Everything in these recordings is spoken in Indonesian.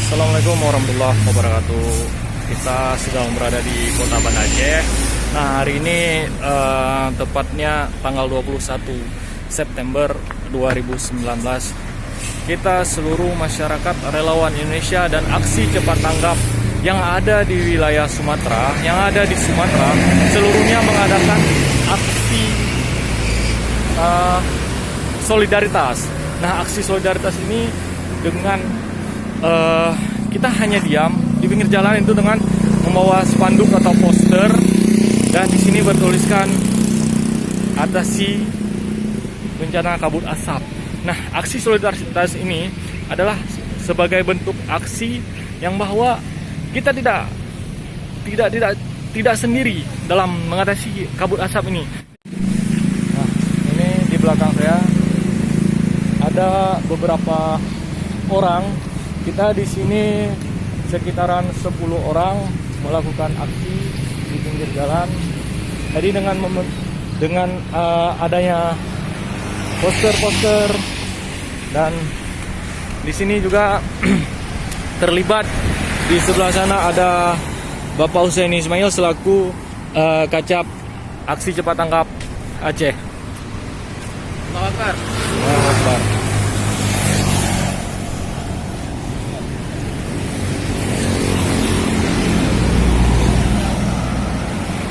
Assalamualaikum warahmatullahi wabarakatuh. Kita sedang berada di Kota Banda Aceh. Nah, hari ini tepatnya tanggal 21 September 2019. Kita seluruh masyarakat relawan Indonesia dan aksi cepat tanggap yang ada di wilayah Sumatera, seluruhnya mengadakan aksi solidaritas. Nah, aksi solidaritas ini dengan kita hanya diam di pinggir jalan itu dengan membawa spanduk atau poster, dan di sini bertuliskan atasi bencana kabut asap. Nah, aksi solidaritas ini adalah sebagai bentuk aksi yang bahwa kita tidak sendiri dalam mengatasi kabut asap ini. Nah, ini di belakang saya ada beberapa orang. Kita di sini sekitaran 10 orang melakukan aksi di pinggir jalan. Jadi dengan adanya poster-poster, dan di sini juga terlibat di sebelah sana ada Bapak Hussein Ismail selaku Kacap Aksi Cepat Tanggap Aceh. Allahu Akbar. Allahu Akbar.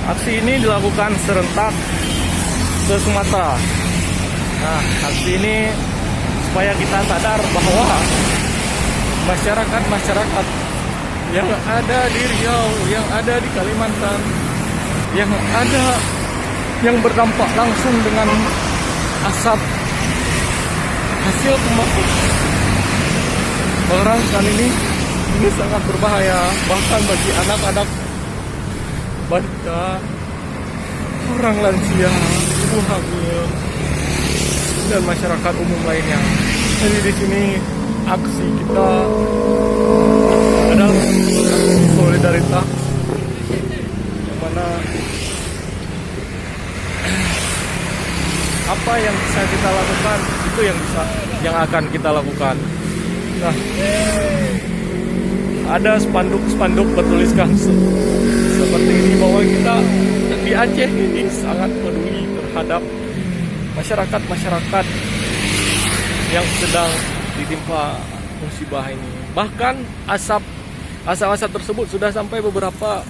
Aksi ini dilakukan serentak se Sumatera. Nah, aksi ini supaya kita sadar bahwa masyarakat yang ada di Riau, yang ada di Kalimantan, yang berdampak langsung dengan asap hasil pembakaran ini sangat berbahaya, bahkan bagi anak-anak, balita, orang lansia, ibu hamil, dan masyarakat umum lainnya. Jadi di sini aksi kita adalah aksi solidaritas, yang mana apa yang bisa kita lakukan itu yang akan kita lakukan. Nah, ada spanduk bertuliskan seperti ini bahwa kita di Aceh ini sangat peduli terhadap masyarakat yang sedang ditimpa musibah ini. Bahkan asap tersebut sudah sampai beberapa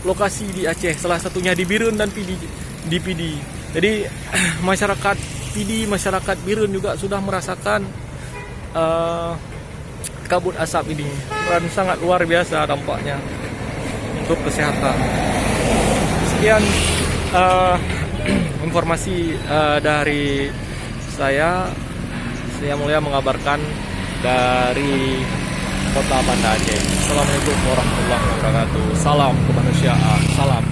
lokasi di Aceh, salah satunya di Birun dan di Pidi. Jadi masyarakat Pidi, masyarakat Birun juga sudah merasakan kabut asap ini, dan sangat luar biasa dampaknya untuk kesehatan. Sekian informasi dari saya Mulia mengabarkan dari Kota Banda Aceh. Assalamualaikum warahmatullahi wabarakatuh. Salam kemanusiaan. Salam.